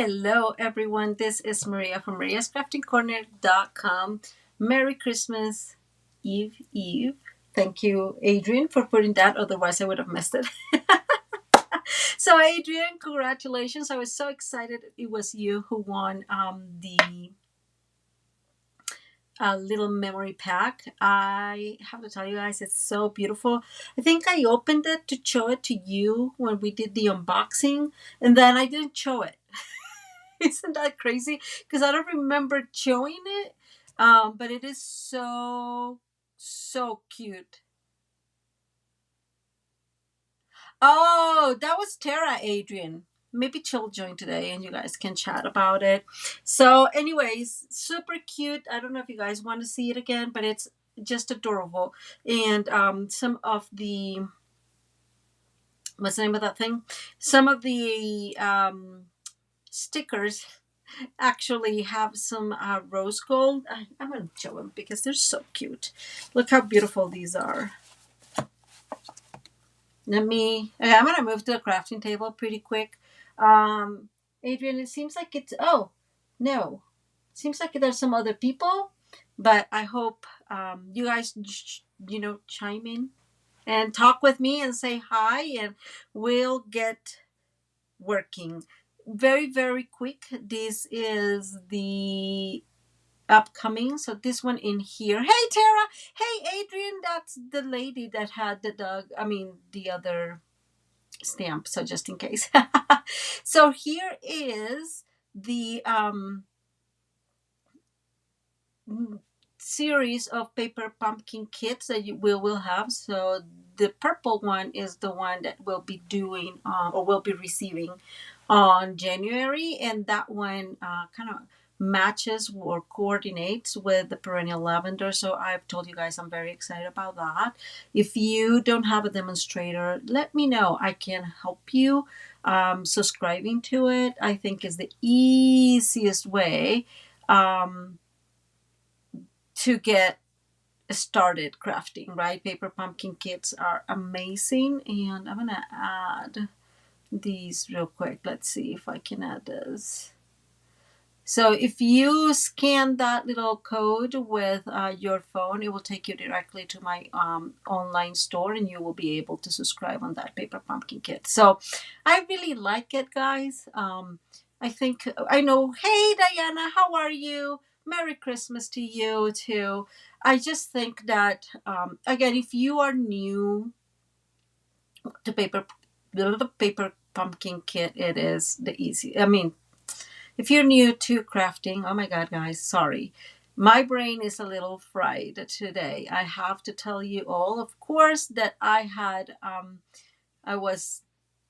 Hello, everyone. This is Maria from mariascraftingcorner.com. Merry Christmas Eve. Thank you, Adrian, for putting that. Otherwise, I would have missed it. So, Adrian, congratulations. I was so excited it was you who won the little memory pack. I have to tell you guys, it's so beautiful. I think I opened it to show it to you when we did the unboxing, and then I didn't show it. Isn't that crazy? Because I don't remember showing it. But it is so cute. Oh, that was Tara, Adrian. Maybe she'll join today and you guys can chat about it. So, anyways, super cute. I don't know if you guys want to see it again, but it's just adorable. And some of the, what's the name of that thing? Some of the stickers actually have some rose gold. I'm going to show them because they're so cute. Look how beautiful these are. I'm going to move to the crafting table pretty quick. Adrian, it seems like it's, oh, no. Seems like there's some other people, but I hope you guys, chime in and talk with me and say hi, and we'll get working. Very quick. This is the upcoming. So this one in here. Hey, Tara. Hey, Adrian. That's the lady that had the dog. I mean, the other stamp. So just in case. So here is the series of paper pumpkin kits that you will have. So the purple one is the one that we'll be doing or will be receiving on January, and that one kind of matches or coordinates with the perennial lavender. So I've told you guys I'm very excited about that. If you don't have a demonstrator, let me know. I can help you. Subscribing to it, I think, is the easiest way to get started crafting, right? Paper pumpkin kits are amazing, and I'm gonna add these real quick. Let's see if I can add this. So if you scan that little code with your phone, it will take you directly to my online store, and you will be able to subscribe on that paper pumpkin kit. So I really like it, guys. I think I know. Hey, Diana, how are you? Merry Christmas to you too. I just think that again, if you are new to paper pumpkin kit, it is the easy. I mean, if you're new to crafting, oh my God, guys, sorry. My brain is a little fried today. I have to tell you all, of course, that I was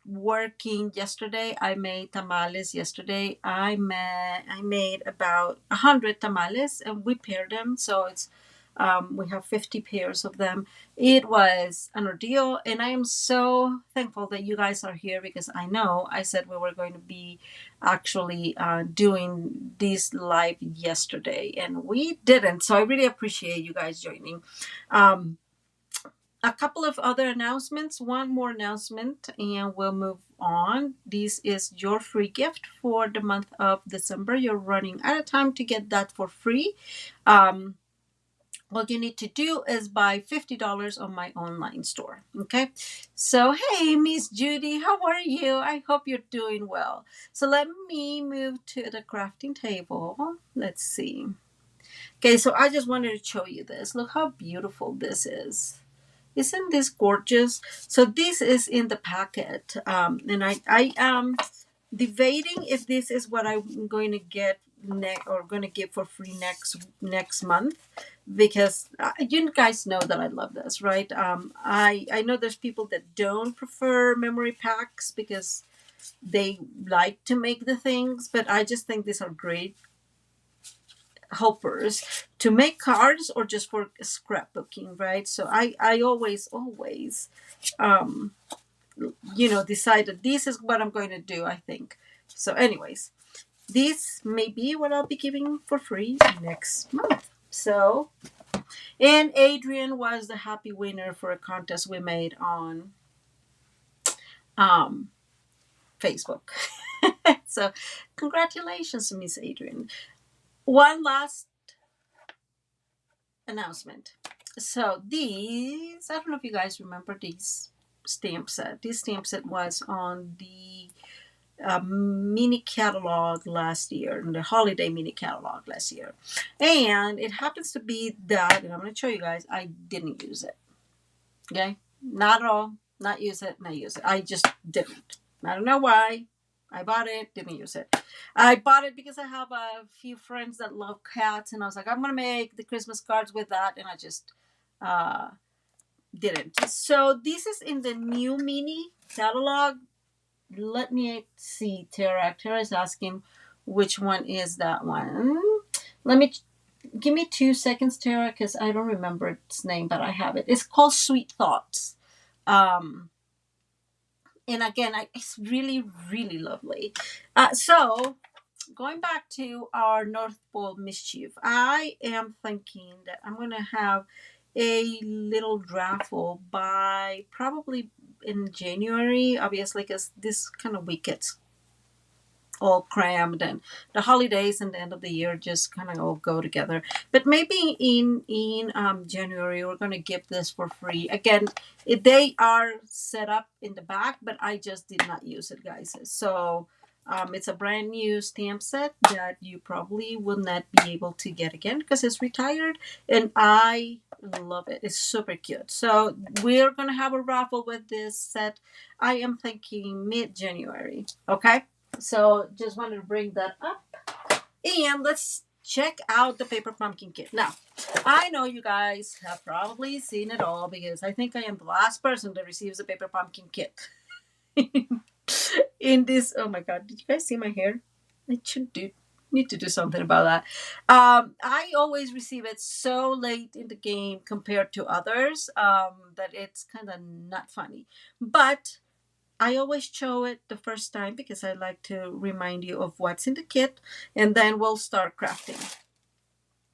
working yesterday. I made tamales yesterday. I made about 100 tamales, and we paired them. So it's we have 50 pairs of them. It was an ordeal, and I am so thankful that you guys are here, because I know I said we were going to be actually doing this live yesterday, and we didn't. So I really appreciate you guys joining. A couple of other announcements, one more announcement, and we'll move on. This is your free gift for the month of December. You're running out of time to get that for free. All you need to do is buy $50 on my online store. Okay. So, hey, Miss Judy, how are you? I hope you're doing well. So let me move to the crafting table. Let's see. Okay, so I just wanted to show you this. Look how beautiful this is. Isn't this gorgeous? So this is in the packet, and I am debating if this is what I'm going to get or going to give for free next month, because you guys know that I love this, right? I know there's people that don't prefer memory packs because they like to make the things, but I just think these are great helpers to make cards or just for scrapbooking, right? So I always decide that this is what I'm going to do, I think. So anyways, this may be what I'll be giving for free next month. So, and Adrian was the happy winner for a contest we made on Facebook. So congratulations, Miss Adrian. One last announcement. So these, I don't know if you guys remember these stamp set. This stamp set was on the mini catalog last year, in the holiday mini catalog last year. And it happens to be that, and I'm going to show you guys, I didn't use it. Okay? Not at all. Not use it, not use it. I just didn't. I don't know why. I bought it, didn't use it. I bought it because I have a few friends that love cats, and I was like, I'm going to make the Christmas cards with that, and I just uh, didn't. So this is in the new mini catalog. Let me see, Tara. Tara is asking which one is that one. Let me give me 2 seconds, Tara, because I don't remember its name, but I have it. It's called Sweet Thoughts. And again, it's really, really lovely. So going back to our North Pole mischief, I am thinking that I'm going to have a little raffle by probably in January, obviously, because this kind of week gets all crammed, and the holidays and the end of the year just kind of all go together. But maybe in January we're going to give this for free. Again, they are set up in the back, but I just did not use it, guys. So it's a brand new stamp set that you probably will not be able to get again because it's retired, and I love it. It's super cute. So we're going to have a raffle with this set. I am thinking mid-January. Okay. So just wanted to bring that up. And let's check out the paper pumpkin kit. Now, I know you guys have probably seen it all because I think I am the last person that receives a paper pumpkin kit. In this, oh my God, did you guys see my hair? I should need to do something about that. I always receive it so late in the game compared to others that it's kind of not funny. But I always show it the first time because I like to remind you of what's in the kit, and then we'll start crafting.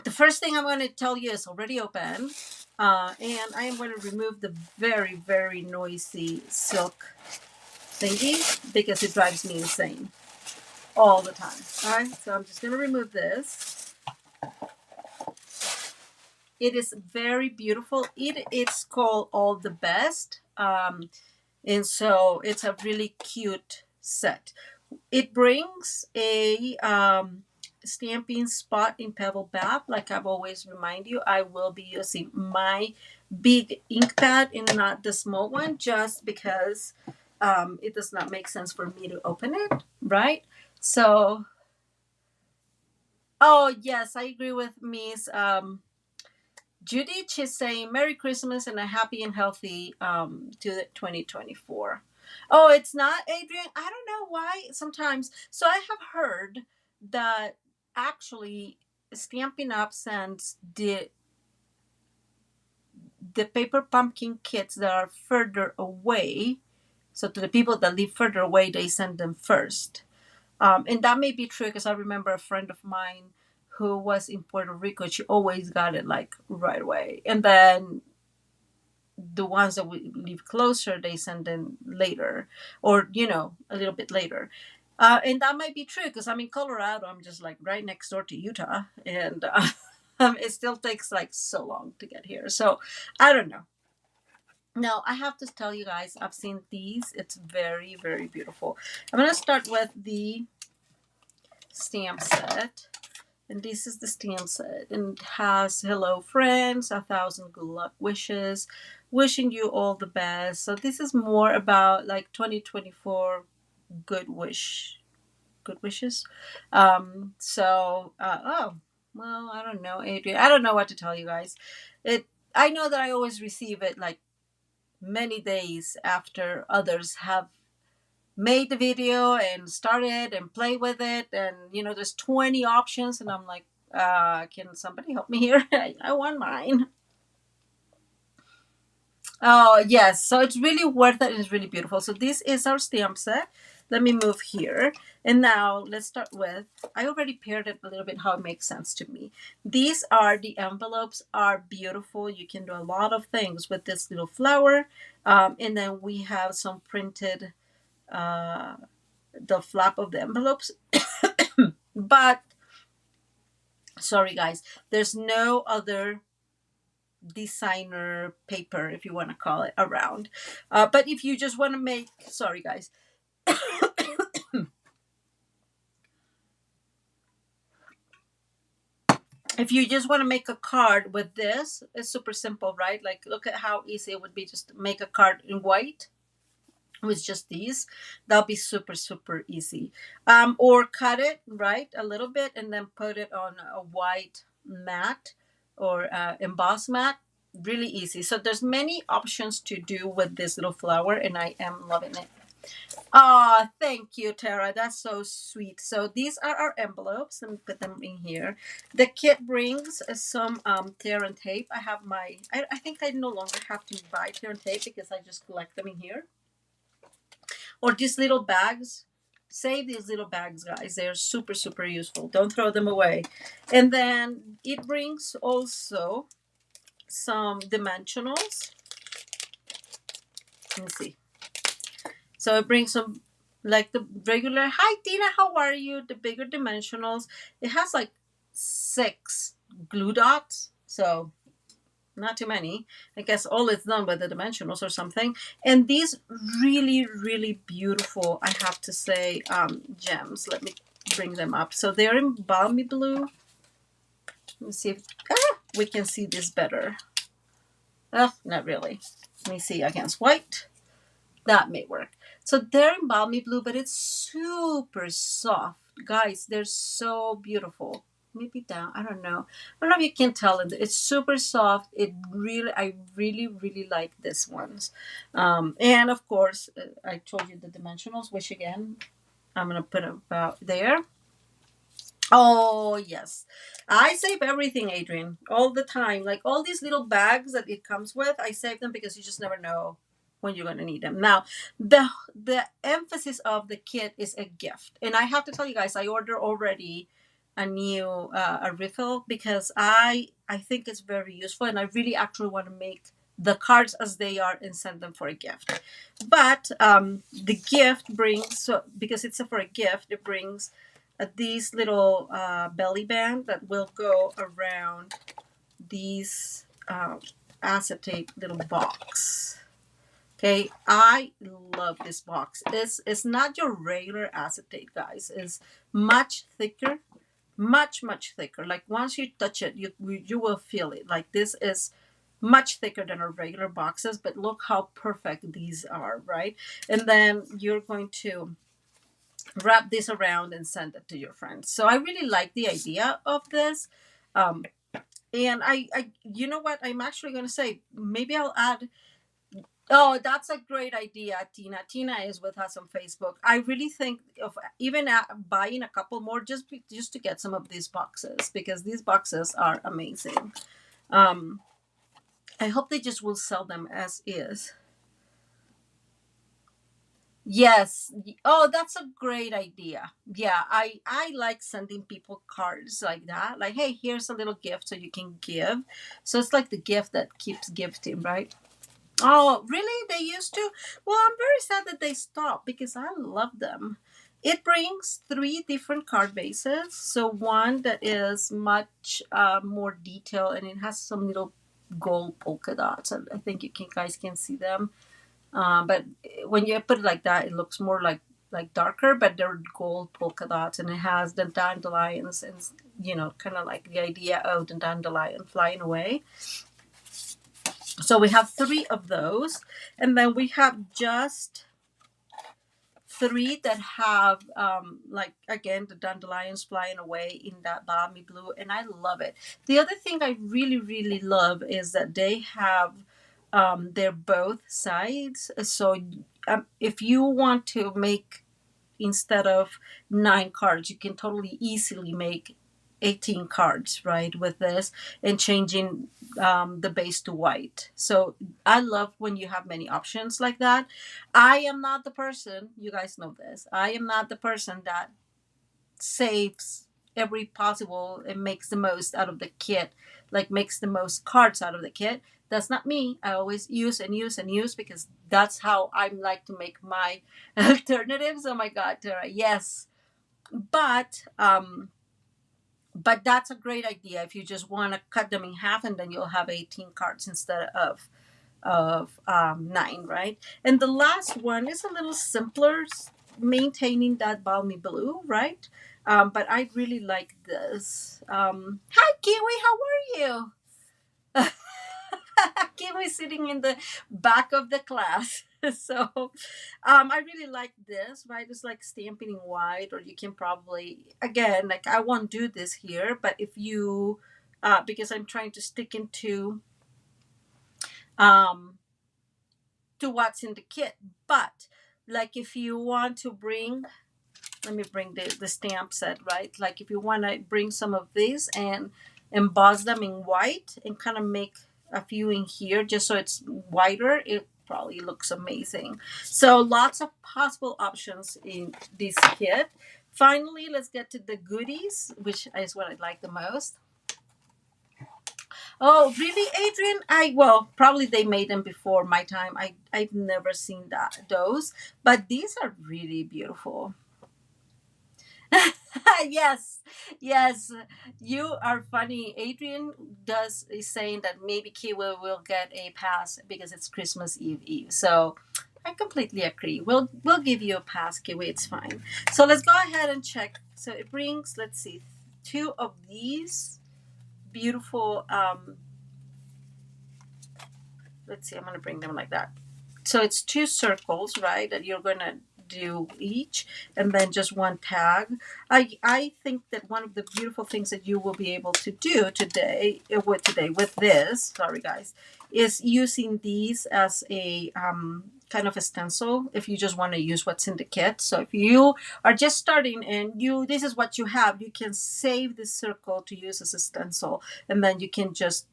The first thing I'm going to tell you is already open, and I am going to remove the very, very noisy silk thingy because it drives me insane all the time. All right, so I'm just going to remove this. It is very beautiful. It's called All the Best. And so it's a really cute set. It brings a stamping spot in Pebble Bath. Like I've always remind you, I will be using my big ink pad and not the small one just because it does not make sense for me to open it, right? So, oh yes, I agree with Miss Judy. She's saying Merry Christmas and a happy and healthy to 2024. Oh, it's not, Adrian. I don't know why sometimes. So I have heard that actually Stampin' Up sends the paper pumpkin kits that are further away. So to the people that live further away, they send them first. And that may be true because I remember a friend of mine who was in Puerto Rico. She always got it like right away. And then the ones that we live closer, they send them later or, a little bit later. And that might be true because I'm in Colorado. I'm just like right next door to Utah. And it still takes like so long to get here. So I don't know. Now, I have to tell you guys, I've seen these. It's very, very beautiful. I'm going to start with the stamp set. And this is the stamp set. And it has hello friends, 1,000 good luck wishes, wishing you all the best. So this is more about like 2024 good wishes. Oh, well, I don't know, Adrian. I don't know what to tell you guys. I know that I always receive it like many days after others have made the video and started and play with it, and there's 20 options, and I'm like, can somebody help me here? I want mine. Oh yes, so it's really worth it and it's really beautiful. So this is our stamp set. Let me move here, and now let's start with, I already paired it a little bit how it makes sense to me. These are the envelopes, are beautiful. You can do a lot of things with this little flower, and then we have some printed the flap of the envelopes. But sorry guys, there's no other designer paper, if you want to call it, around. But if you just want to make, sorry guys, if you just want to make a card with this, it's super simple, right? Like, look at how easy it would be just to make a card in white with just these. That'll be super, super easy. Or cut it, right, a little bit, and then put it on a white mat or emboss mat. Really easy. So there's many options to do with this little flower, and I am loving it. Oh, thank you, Tara. That's so sweet. So these are our envelopes. Let me put them in here. The kit brings some tear and tape. I have my, I think I no longer have to buy tear and tape because I just collect them in here. Or these little bags. Save these little bags, guys. They're super, super useful. Don't throw them away. And then it brings also some dimensionals. Let me see. So it brings some, like the regular, hi Tina, how are you? The bigger dimensionals. It has like 6 glue dots. So not too many. I guess all it's done with the dimensionals or something. And these really, really beautiful, I have to say, gems. Let me bring them up. So they're in balmy blue. Let me see if we can see this better. Oh, not really. Let me see against white. That may work. So they're in balmy blue, but it's super soft. Guys, they're so beautiful. Maybe down, I don't know. I don't know if you can tell. It's super soft. I really, really like this ones. And of course, I told you the dimensionals, which again, I'm going to put about there. Oh, yes. I save everything, Adrian, all the time. Like all these little bags that it comes with, I save them because you just never know when you're going to need them. Now, the emphasis of the kit is a gift. And I have to tell you guys, I ordered already a new a refill because I think it's very useful and I really actually want to make the cards as they are and send them for a gift. But the gift brings, so because it's for a gift, it brings these little belly band that will go around these acetate little box. Okay, I love this box. It's not your regular acetate, guys. It's much thicker, much thicker. Like once you touch it, you will feel it. Like this is much thicker than our regular boxes, but look how perfect these are, right? And then you're going to wrap this around and send it to your friends. So I really like the idea of this. And I, you know what? I'm actually going to say, maybe I'll add. Oh, that's a great idea, Tina. Tina is with us on Facebook. I really think of even buying a couple more just to get some of these boxes because these boxes are amazing. I hope they just will sell them as is. Yes. Oh, that's a great idea. Yeah, I like sending people cards like that. Like, hey, here's a little gift so you can give. So it's like the gift that keeps gifting, right? Oh, really? They used to? Well, I'm very sad that they stopped because I love them. It brings 3 different card bases. So one that is much more detailed and it has some little gold polka dots. I think you guys can see them. But when you put it like that, it looks more like darker, but they're gold polka dots, and it has the dandelions, and kind of like the idea of the dandelion flying away. So we have 3 of those, and then we have just 3 that have like again the dandelions flying away in that balmy blue, and I love it. The other thing I really really love is that they have they're both sides. So if you want to make, instead of 9 cards, you can totally easily make 18 cards, right, with this, and changing the base to white. So I love when you have many options like that. I am not the person, you guys know this, I am not the person that saves every possible and makes the most out of the kit, like makes the most cards out of the kit. That's not me. I always use and use and use because that's how I like to make my alternatives. Oh my God, Tara, yes. But but that's a great idea if you just want to cut them in half, and then you'll have 18 cards instead of 9, right? And the last one is a little simpler, maintaining that balmy blue, right? But I really like this. Hi, Kiwi, how are you? Kiwi sitting in the back of the class. So I really like this, right? It's like stamping in white, or you can probably, again, like I won't do this here, but if you, because I'm trying to stick um, to what's in the kit. But like if you want to bring, let me bring the stamp set, right? Like if you want to bring some of these and emboss them in white and kind of make a few in here just so it's whiter, it probably looks amazing. So lots of possible options in this kit. Finally, let's get to the goodies, which is what I like the most. Oh, really, Adrian? Well, probably they made them before my time. I've never seen those, but these are really beautiful. Yes, yes, you are funny. Adrian does is saying that maybe Kiwi will get a pass because it's Christmas Eve. So I completely agree. We'll give you a pass, Kiwi. It's fine. So let's go ahead and check. So it brings, let's see, two of these beautiful. Let's see. I'm gonna bring them like that. So it's two circles, right? That you're gonna do each, and then just one tag. I think that one of the beautiful things that you will be able to do with this, sorry guys, is using these as a kind of a stencil if you just want to use what's in the kit. So if you are just starting and this is what you have, you can save this circle to use as a stencil, and then you can just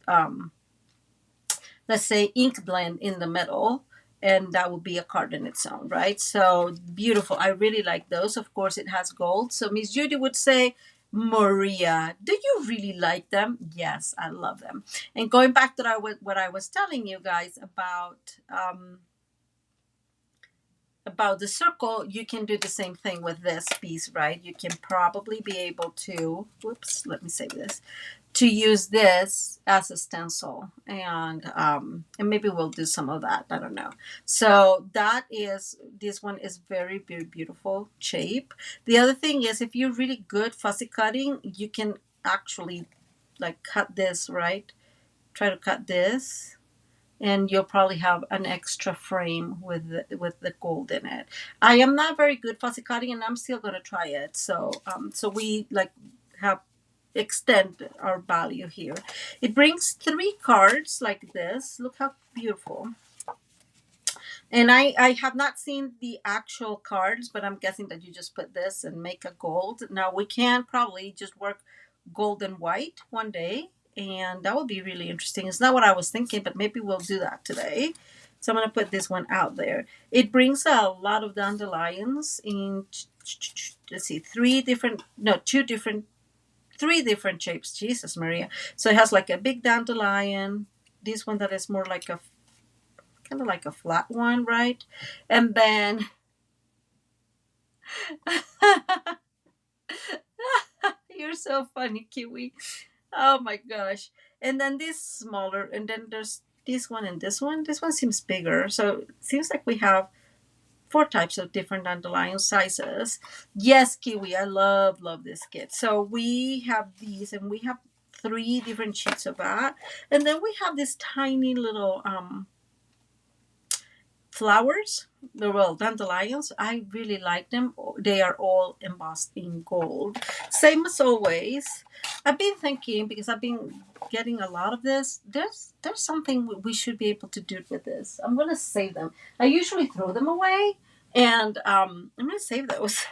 let's say ink blend in the middle, and that would be a card in its own, right? So beautiful. I really like those. Of course it has gold, so Miss Judy would say, Maria, do you really like them? Yes, I love them. And going back to what I was telling you guys about the circle, you can do the same thing with this piece, right? You can probably be able to, whoops, let me save this, to use this as a stencil, and maybe we'll do some of that, I don't know. So this one is very, very beautiful shape. The other thing is, if you're really good fussy cutting, you can actually like cut this, right? Try to cut this, and you'll probably have an extra frame with the gold in it. I am not very good fussy cutting, and I'm still going to try it. So we like have extend our value here. It brings 3 cards like this. Look how beautiful. And I have not seen the actual cards, but I'm guessing that you just put this and make a gold. Now we can probably just work gold and white one day, and that would be really interesting. It's not what I was thinking, but maybe we'll do that today. So I'm going to put this one out there. It brings a lot of dandelions in, let's see, three different shapes. Jesus Maria. So it has like a big dandelion, this one that is more like a kind of like a flat one, right? And then you're so funny, Kiwi. Oh my gosh. And then this smaller, and then there's this one and this one. This one seems bigger. So it seems like we have 4 types of different dandelion sizes. Yes, Kiwi, I love this kit. So we have these, and we have 3 different sheets of that. And then we have this tiny little flowers, the well dandelions. I really like them. They are all embossed in gold, same as always. I've been thinking, because I've been getting a lot of this, there's something we should be able to do with this. I'm gonna save them. I usually throw them away, and I'm gonna save those.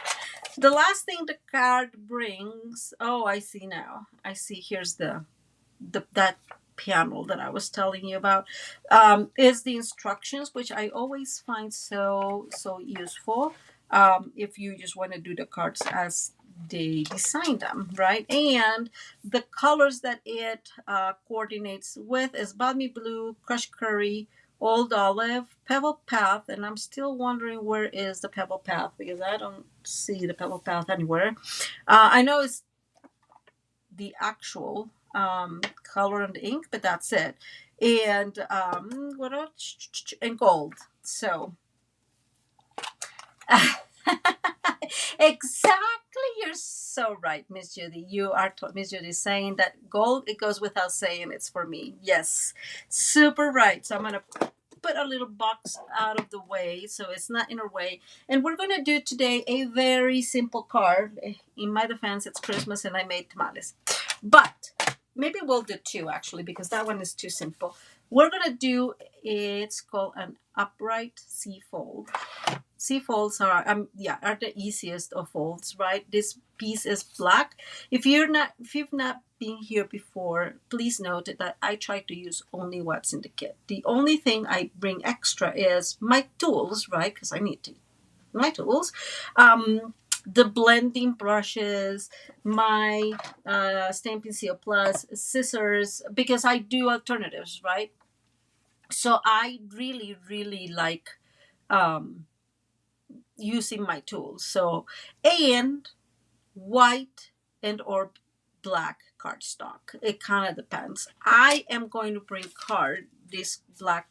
The last thing the card brings, oh, I see now, I see, here's that panel that I was telling you about, is the instructions, which I always find so useful if you just want to do the cards as they designed them, right? And the colors that it coordinates with is balmy blue, crushed curry, old olive, pebble path, and I'm still wondering where is the pebble path because I don't see the pebble path anywhere. I know it's the actual color on the ink, but that's it. And what else? And gold. So exactly, you're so right, Miss Judy. You are Miss Judy saying that gold. It goes without saying. It's for me. Yes, super right. So I'm gonna put a little box out of the way so it's not in our way. And we're gonna do today a very simple card. In my defense, it's Christmas and I made tamales, but maybe we'll do two actually because that one is too simple. We're gonna do it's called an upright C fold. C folds are are the easiest of folds, right? This piece is black. If you've not been here before, please note that I try to use only what's in the kit. The only thing I bring extra is my tools, right? Because I need to my tools. The blending brushes, my Stampin' Seal Plus, scissors, because I do alternatives, right? So I really, really like um, using my tools. So, and white and or black cardstock. It kind of depends. I am going to bring this black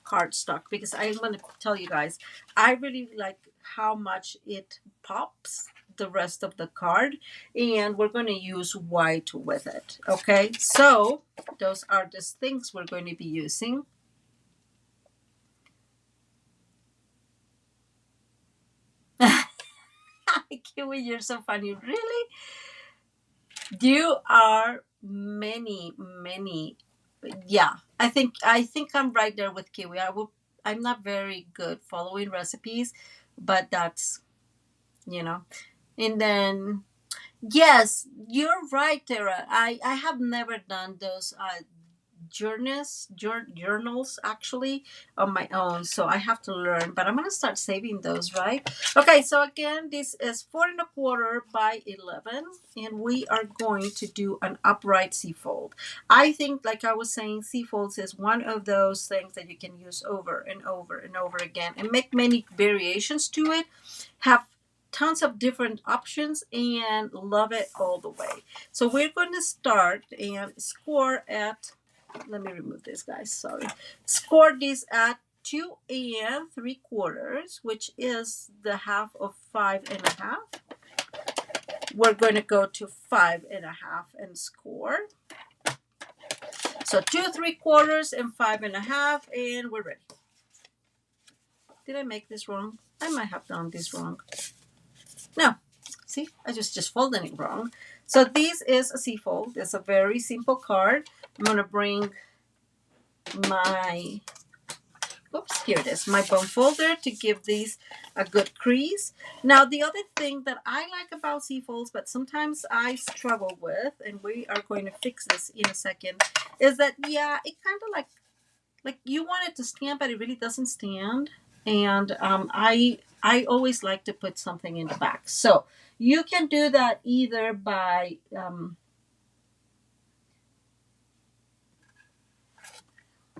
cardstock because I'm going to tell you guys, I really like how much it pops the rest of the card, and we're going to use white with it. Okay, so those are the things we're going to be using. Kiwi, you're so funny. Really? You are many. Yeah, I think I'm right there with Kiwi. I'm not very good following recipes, but that's you know. And then yes, you're right, Tara. I have never done those journals actually on my own, so I have to learn, but I'm gonna start saving those, right? Okay, so again, this is 4 1/4 by 11, and we are going to do an upright C fold. I think, like I was saying, C folds is one of those things that you can use over and over and over again and make many variations to it, have tons of different options, and love it all the way. So we're going to start and score at, let me remove this, guys, sorry. Score this at 2 3/4, which is the half of 5 1/2. We're going to go to 5 1/2 and score. So 2 3/4 and 5 1/2, and we're ready. Did I make this wrong? I might have done this wrong. No, see, I just folded it wrong. So this is a C fold. It's a very simple card. I'm gonna bring my, oops, here it is, my bone folder to give these a good crease. Now the other thing that I like about C folds, but sometimes I struggle with, and we are going to fix this in a second, is that yeah, it kind of like you want it to stand, but it really doesn't stand. And I always like to put something in the back. So you can do that either by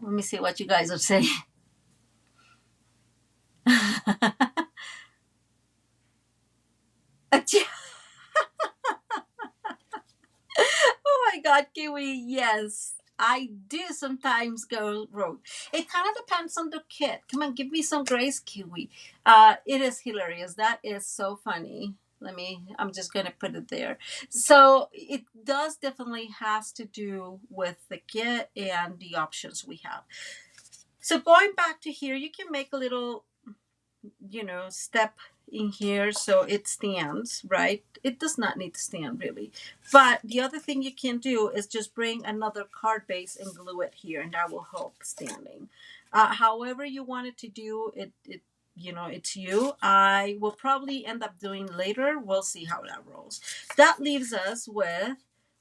let me see what you guys are saying. Oh my God, Kiwi, yes. I do sometimes go rogue. It kind of depends on the kit. Come on, give me some grace, Kiwi. It is hilarious. That is so funny. I'm just going to put it there. So it does definitely has to do with the kit and the options we have. So going back to here, you can make a little, step in here so it stands, right? It does not need to stand really. But the other thing you can do is just bring another card base and glue it here, and that will help standing. However you want it to do it, it's you. I will probably end up doing later. We'll see how that rolls. That leaves us with,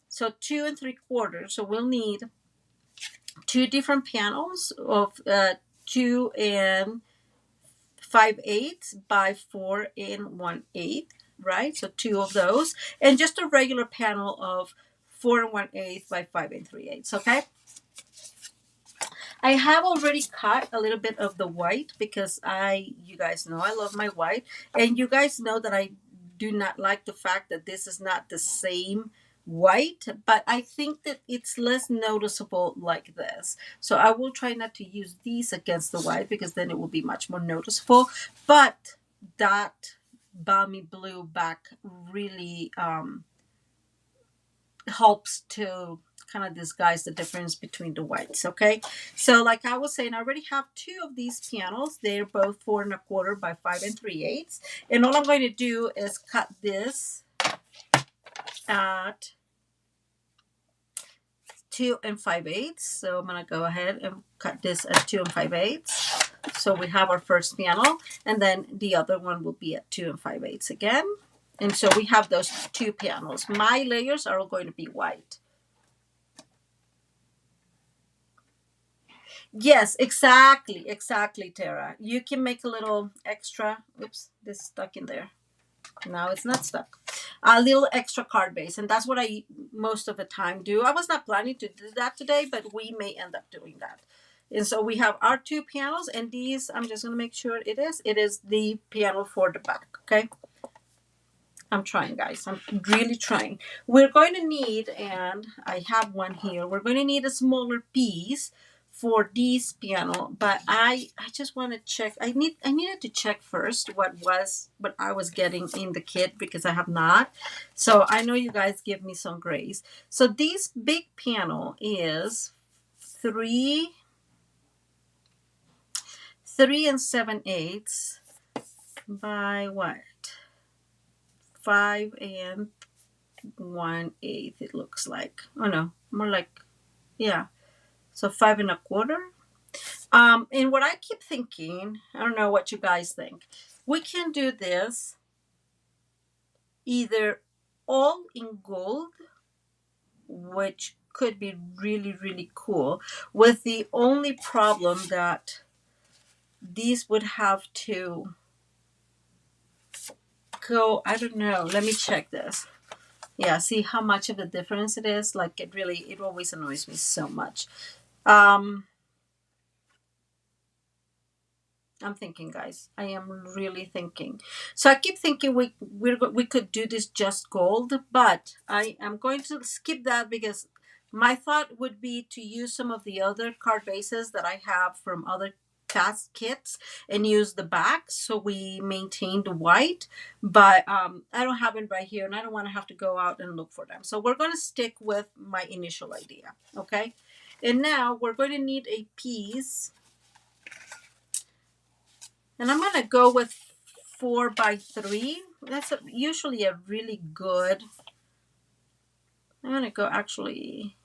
so 2 3/4. So we'll need two different panels of 2 5/8 by 4 1/8. right? So 2 of those, and just a regular panel of 4 1/8 by 5 3/8. Okay. I have already cut a little bit of the white because you guys know I love my white, and you guys know that I do not like the fact that this is not the same white, but I think that it's less noticeable like this. So I will try not to use these against the white because then it will be much more noticeable. But that balmy blue back really helps to kind of disguise the difference between the whites. Okay, so like I was saying, I already have 2 of these pianos. They're both 4 1/4 by 5 3/8, and all I'm going to do is cut this at 2 5/8. So I'm going to go ahead and cut this at 2 5/8. So we have our first piano, and then the other one will be at 2 5/8 again. And so we have those 2 pianos. My layers are all going to be white. Yes, exactly, Tara. You can make a little extra. Oops, this is stuck in there. Now it's not stuck. A little extra card base, and that's what I most of the time do. I was not planning to do that today, but we may end up doing that. And so we have our 2 pianos, and these, I'm just going to make sure it is the piano for the back, okay? I'm trying, guys. I'm really trying. We're going to need, and I have one here, we're going to need a smaller piece for this piano, but I just want to check. I needed to check first what I was getting in the kit because I have not. So I know you guys give me some grace. So this big piano is 3 3 7/8 by what? 5 1/8, it looks like. Oh no, more like, yeah. So 5 1/4. And what I keep thinking, I don't know what you guys think. We can do this either all in gold, which could be really, really cool, with the only problem that these would have to go, I don't know, let me check this. Yeah, see how much of a difference it is? Like it always annoys me so much. I'm thinking, guys. I am really thinking. So I keep thinking we could do this just gold, but I am going to skip that because my thought would be to use some of the other card bases that I have from other past kits and use the back so we maintain the white. But I don't have it right here, and I don't want to have to go out and look for them. So we're going to stick with my initial idea, okay? And now we're going to need a piece. And I'm going to go with 4 by 3. That's usually a really good. I'm going to go actually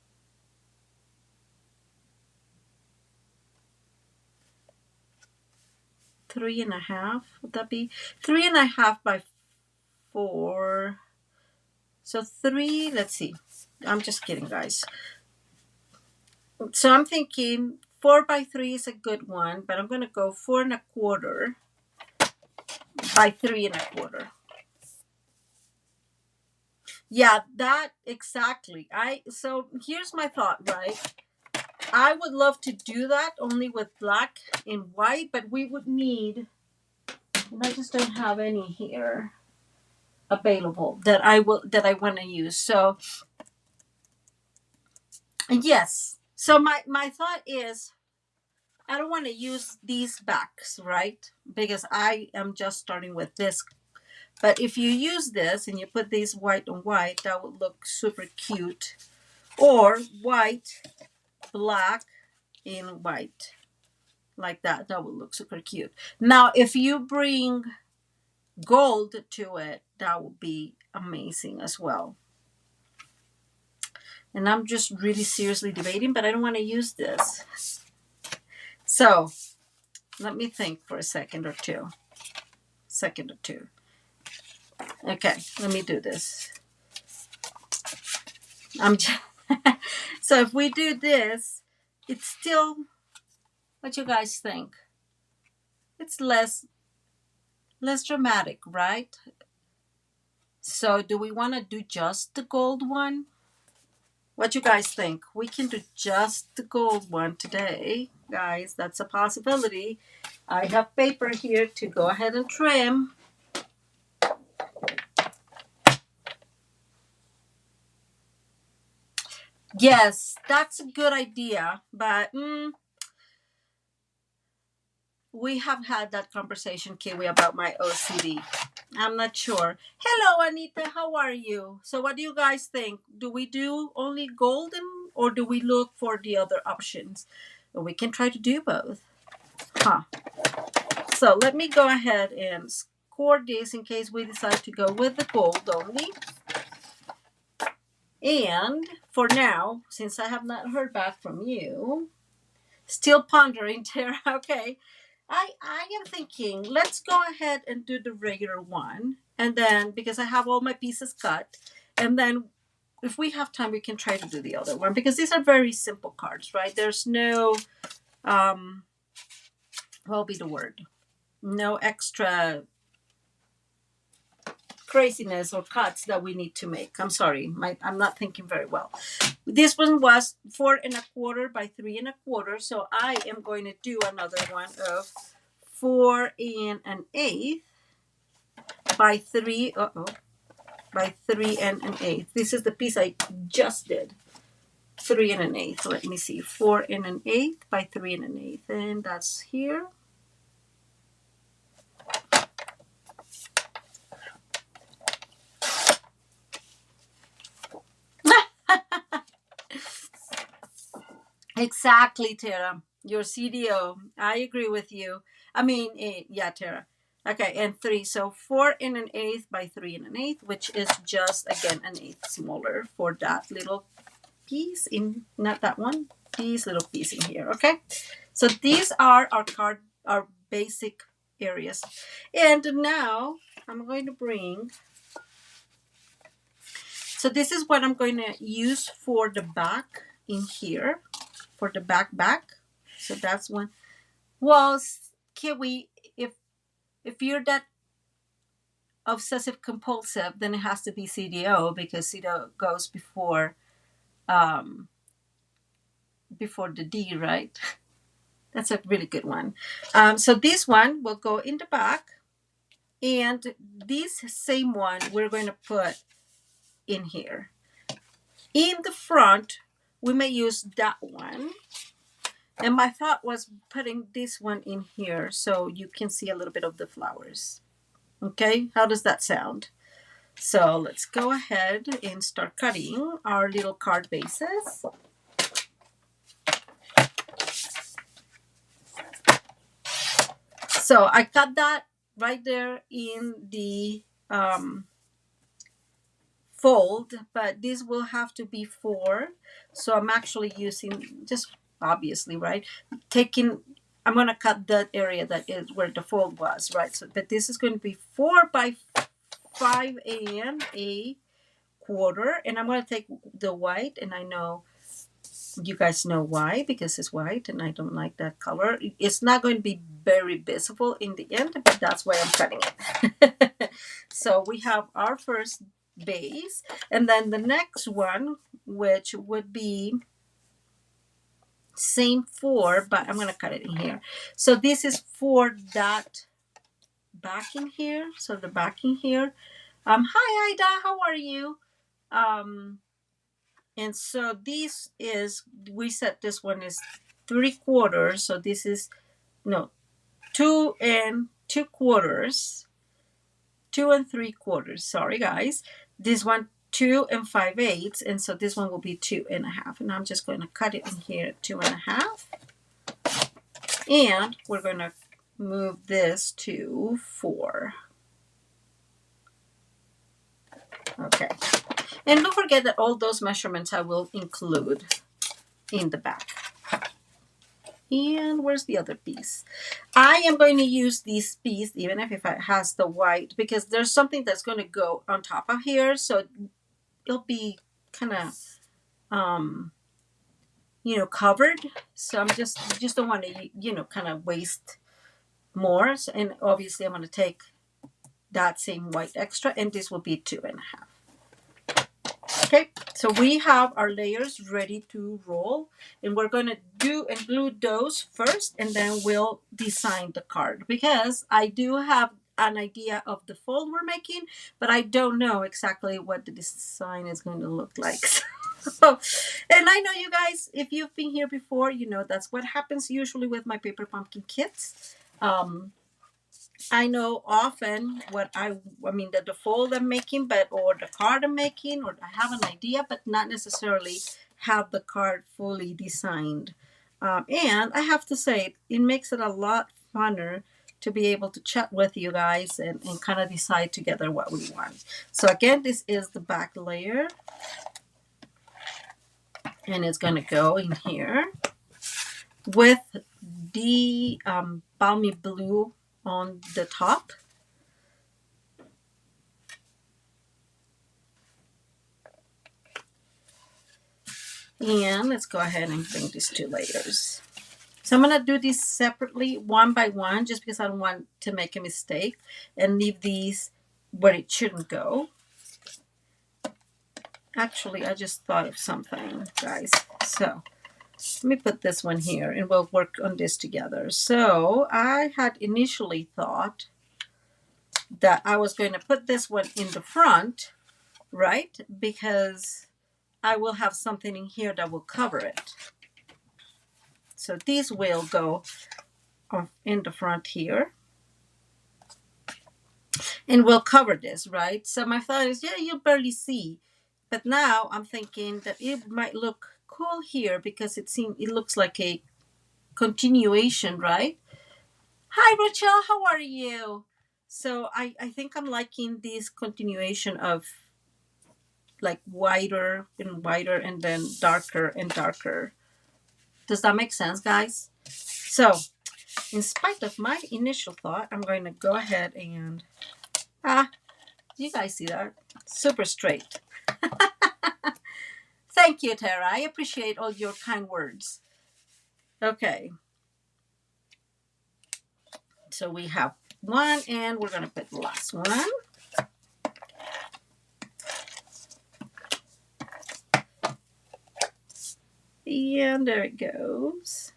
3.5. Would that be 3.5 by 4? So 3, let's see. I'm just kidding, guys. So I'm thinking 4 by 3 is a good one, but I'm going to go 4 1/4 by 3 1/4. Yeah, that exactly. So here's my thought, right? I would love to do that only with black and white, but we would need, and I just don't have any here available that I want to use. So yes. So my thought is I don't want to use these backs, right? Because I am just starting with this. But if you use this and you put these white on white, that would look super cute. Or white, black, and white. Like that. That would look super cute. Now, if you bring gold to it, that would be amazing as well. And I'm just really seriously debating, but I don't want to use this. So let me think for a second or two. Okay, let me do this. So if we do this, it's still, what you guys think? It's less dramatic, right? So do we want to do just the gold one? What you guys think? We can do just the gold one today, guys. That's a possibility. I have paper here to go ahead and trim. Yes, that's a good idea, but we have had that conversation, Kiwi, about my OCD. I'm not sure. Hello, Anita. How are you? So, what do you guys think? Do we do only golden or do we look for the other options? We can try to do both. Huh. So, let me go ahead and score this in case we decide to go with the gold only. And for now, since I have not heard back from you, still pondering, Tara. Okay. I am thinking, let's go ahead and do the regular one. And then, because I have all my pieces cut, and then if we have time, we can try to do the other one. Because these are very simple cards, right? There's no, what will be the word? No extra craziness or cuts that we need to make. I'm sorry, I'm not thinking very well. This one was 4 1/4 by 3 1/4, so I am going to do another one of 4 1/8 by 3. By 3 1/8. This is the piece I just did. 3 1/8. So let me see. 4 1/8 by 3 1/8, and that's here. Exactly, Tara. Your CDO. I agree with you. I mean, yeah, Tara. Okay, and 3. So 4 1/8 by 3 1/8, which is just, again, an eighth smaller for that little piece in, not that one, this little piece in here, okay? So these are our basic areas. And now I'm going to bring, so this is what I'm going to use for the back in here, for the back. So that's one. Well, Kiwi, if you're that obsessive compulsive, then it has to be CDO because CDO goes before the D, right? That's a really good one. So this one will go in the back, and this same one we're going to put in here. In the front, we may use that one. And my thought was putting this one in here so you can see a little bit of the flowers. Okay, how does that sound? So let's go ahead and start cutting our little card bases. So I cut that right there in the fold, but this will have to be 4. So I'm actually using, just obviously, right, I'm going to cut that area that is where the fold was, right? So, but this is going to be 4 by 5 1/4, and I'm going to take the white, and I know you guys know why, because it's white and I don't like that color. It's not going to be very visible in the end, but that's why I'm cutting it. So we have our first base, and then the next one, which would be same 4, but I'm going to cut it in here. So this is for that back in here. So the back in here. Hi Ida, how are you? And so this is, we said this one is 3/4. So this is, no, 2 2/4, 2 3/4. Sorry, guys. This one, 2 5/8. And so this one will be 2 1/2. And I'm just going to cut it in here at 2 1/2. And we're going to move this to 4. Okay. And don't forget that all those measurements I will include in the back. And where's the other piece? I am going to use this piece, even if it has the white, because there's something that's going to go on top of here. So it'll be kind of, covered. So I'm just don't want to, kind of waste more. So, and obviously I'm going to take that same white extra, and this will be 2.5. Okay, so we have our layers ready to roll, and we're going to do and glue those first, and then we'll design the card, because I do have an idea of the fold we're making, but I don't know exactly what the design is going to look like. So, and I know you guys, if you've been here before, you know that's what happens usually with my paper pumpkin kits. I know often what I mean, the fold I'm making, but or the card I'm making, or I have an idea, but not necessarily have the card fully designed. And I have to say, it makes it a lot funner to be able to chat with you guys and kind of decide together what we want. So again, this is the back layer, and it's going to go in here with the balmy blue on the top. And let's go ahead and bring these 2 layers. So I'm going to do these separately, one by one, just because I don't want to make a mistake and leave these where it shouldn't go. Actually, I just thought of something, guys. So let me put this one here, and we'll work on this together. So I had initially thought that I was going to put this one in the front, right? Because I will have something in here that will cover it. So these will go in the front here. And we'll cover this, right? So my thought is, yeah, you'll barely see. But now I'm thinking that it might look cool here because it looks like a continuation, right? Hi, Rachel, how are you? So I think I'm liking this continuation of like wider and wider and then darker and darker. Does that make sense, guys? So in spite of my initial thought, I'm going to go ahead and, you guys see that? Super straight. Thank you, Tara. I appreciate all your kind words. Okay. So we have one, and we're going to put the last one. And there it goes.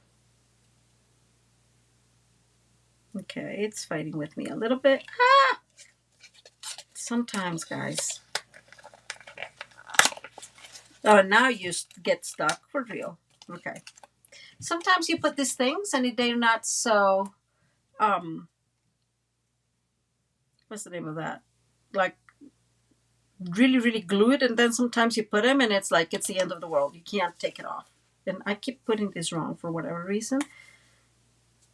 Okay, it's fighting with me a little bit. Sometimes, guys. Oh, now you get stuck for real. Okay. Sometimes you put these things and they're not so, what's the name of that? Like really, really glued. And then sometimes you put them and it's like, it's the end of the world. You can't take it off. And I keep putting this wrong for whatever reason.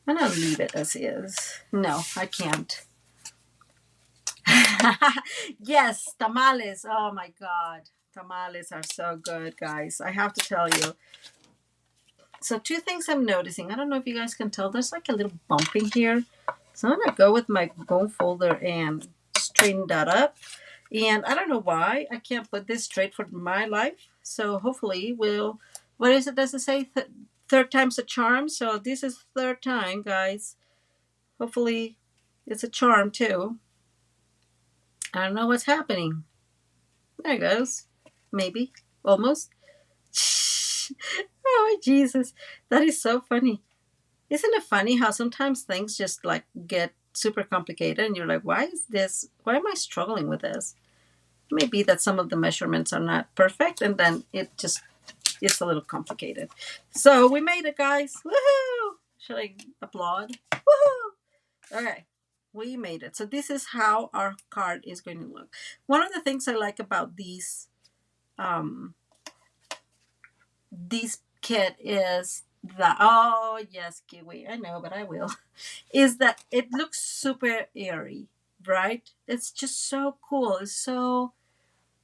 I'm going to leave it as is. No, I can't. Yes, tamales. Oh my God. Tamales are so good, guys. I have to tell you. So 2 things I'm noticing. I don't know if you guys can tell. There's like a little bump in here. So I'm going to go with my bone folder and straighten that up. And I don't know why I can't put this straight for my life. So hopefully we'll, what is it, does it say? Third time's a charm. So this is 3rd time, guys. Hopefully it's a charm too. I don't know what's happening. There it goes. Maybe. Almost. Oh, Jesus. That is so funny. Isn't it funny how sometimes things just like get super complicated and you're like, why am I struggling with this? Maybe that some of the measurements are not perfect and then it's a little complicated. So we made it, guys. Woohoo! Should I applaud? Woohoo! Okay. We made it. So this is how our card is going to look. One of the things I like about this kit is that, oh yes, Kiwi, I know, but I will, is that it looks super airy, right? It's just so cool. It's so,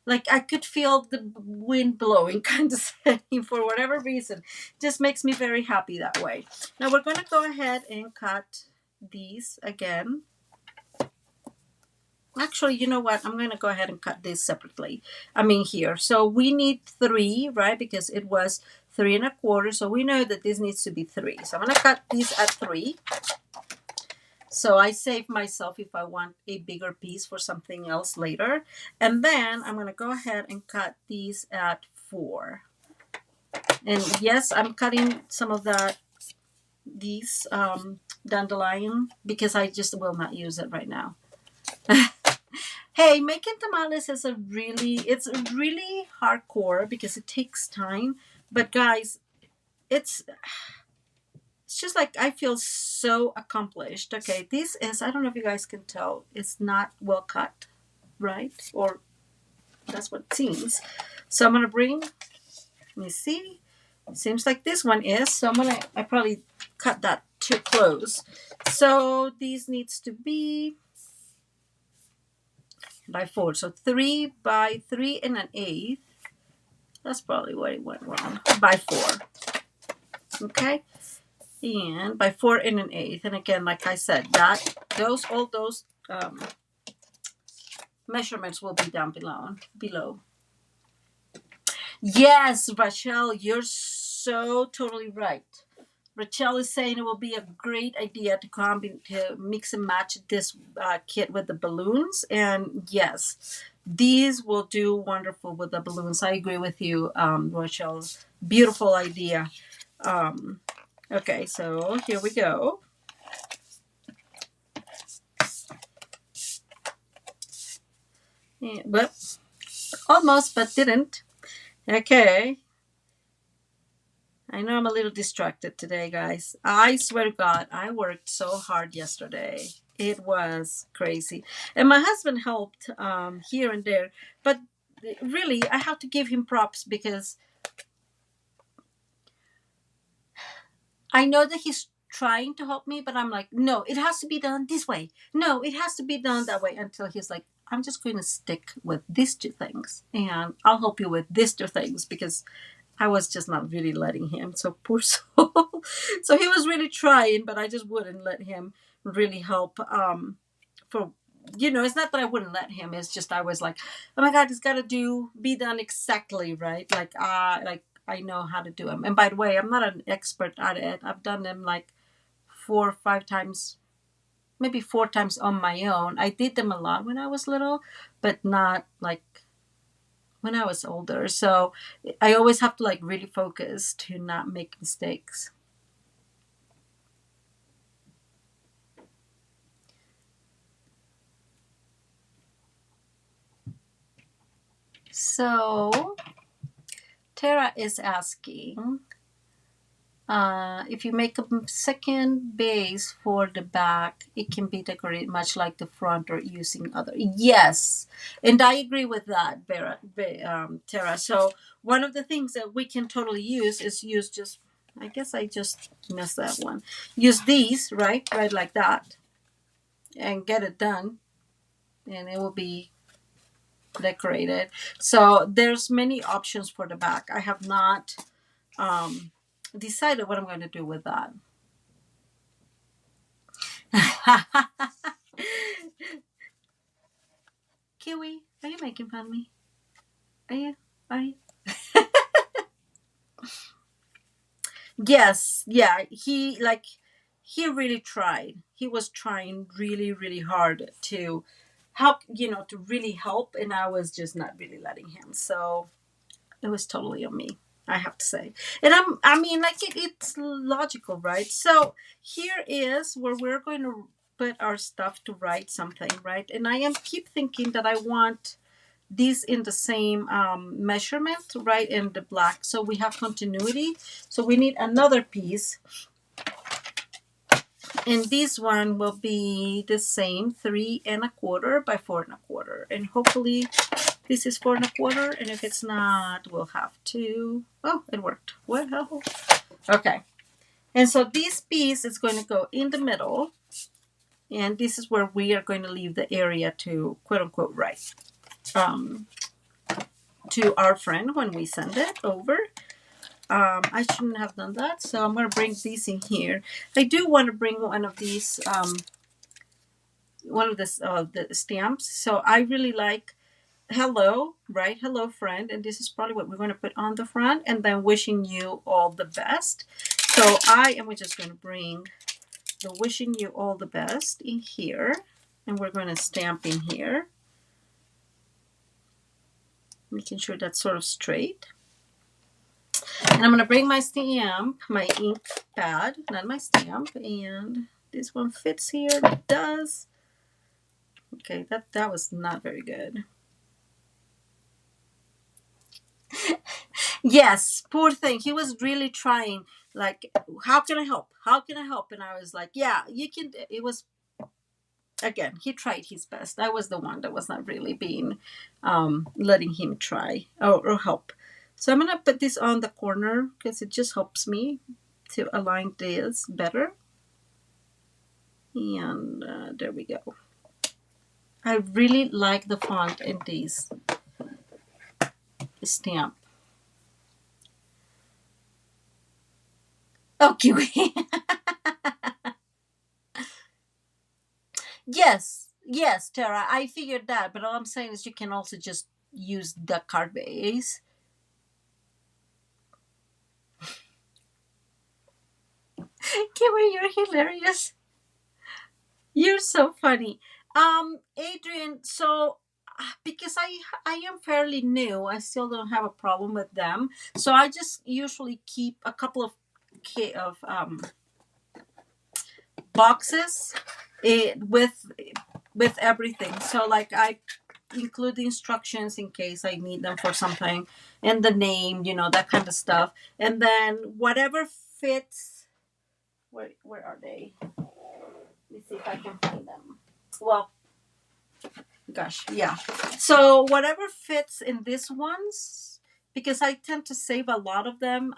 like I could feel the wind blowing kind of setting for whatever reason. Just makes me very happy that way. Now we're going to go ahead and cut these again. Actually, you know what? I'm going to go ahead and cut this separately. I mean here. So we need 3, right? Because it was 3 1/4. So we know that this needs to be 3. So I'm going to cut these at 3. So I save myself if I want a bigger piece for something else later. And then I'm going to go ahead and cut these at 4. And yes, I'm cutting some of these dandelion because I just will not use it right now. Hey, making tamales is it's really hardcore because it takes time. But guys, it's just like I feel so accomplished. Okay, this is, I don't know if you guys can tell, it's not well cut, right? Or that's what it seems. So I'm gonna bring, let me see. It seems like this one is. So I probably cut that too close. So these needs to be by 4. So 3 by 3 1/8. That's probably where it went wrong. By 4. Okay. And by 4 1/8. And again, like I said, all those measurements will be down below. Yes, Rachel, you're so totally right. Rachel is saying it will be a great idea to mix and match this kit with the balloons. And yes, these will do wonderful with the balloons. I agree with you, Rachel. Beautiful idea. Okay, so here we go. Yeah, but almost, but didn't. Okay. I know I'm a little distracted today, guys. I swear to God, I worked so hard yesterday. It was crazy. And my husband helped here and there. But really, I have to give him props because I know that he's trying to help me, but I'm like, no, it has to be done this way. No, it has to be done that way, until he's like, I'm just going to stick with these 2 things and I'll help you with these 2 things because I was just not really letting him. So poor soul. So he was really trying, but I just wouldn't let him really help. For it's not that I wouldn't let him. It's just I was like, oh my God, it's got to be done exactly right. Like I know how to do them. And by the way, I'm not an expert at it. I've done them like 4 or 5 times, maybe 4 times on my own. I did them a lot when I was little, but not like when I was older. So I always have to like really focus to not make mistakes. So Tara is asking if you make a second base for the back, it can be decorated much like the front or using other. Yes, and I agree with that, Tara. So one of the things that we can totally use is I guess I just missed that one. Use these, right like that, and get it done, and it will be decorated. So there's many options for the back. I have not decided what I'm going to do with that. Kiwi, are you making fun of me? Are you? Are you? Yes, yeah. He really tried. He was trying really, really hard to help, to really help, and I was just not really letting him. So it was totally on me, I have to say. And I mean, like it's logical, right? So here is where we're going to put our stuff to write something, right? And I keep thinking that I want these in the same measurement, right, in the black, so we have continuity. So we need another piece, and this one will be the same, 3 1/4 by 4 1/4, and hopefully this is 4 1/4, and if it's not, we'll have to, oh, it worked. Well, okay. And so this piece is going to go in the middle, and this is where we are going to leave the area to quote unquote write to our friend when we send it over. I shouldn't have done that, so I'm going to bring these in here. I do want to bring one of these, one of the stamps. So I really like hello, right? Hello, friend. And this is probably what we're going to put on the front, and then wishing you all the best. So I am just going to bring So wishing you all the best in here. And we're going to stamp in here. Making sure that's sort of straight. And I'm going to bring my stamp, my ink pad, not my stamp. And this one fits here. It does. Okay, that was not very good. Yes, poor thing. He was really trying, like, how can I help? How can I help? And I was like, yeah, you can. It was, again, he tried his best. I was the one that was not really being, letting him try or help. So I'm going to put this on the corner because it just helps me to align this better. And there we go. I really like the font in this stamp. Oh, Kiwi. Yes, Tara. I figured that, but all I'm saying is you can also just use the card base. Kiwi, you're hilarious. You're so funny. Adrian, so because I am fairly new, I still don't have a problem with them. So I just usually keep a couple of boxes with everything. So like I include the instructions in case I need them for something, and the name, that kind of stuff. And then whatever fits. Where are they? Let me see if I can find them. Well, gosh, yeah. So whatever fits in these ones, because I tend to save a lot of them,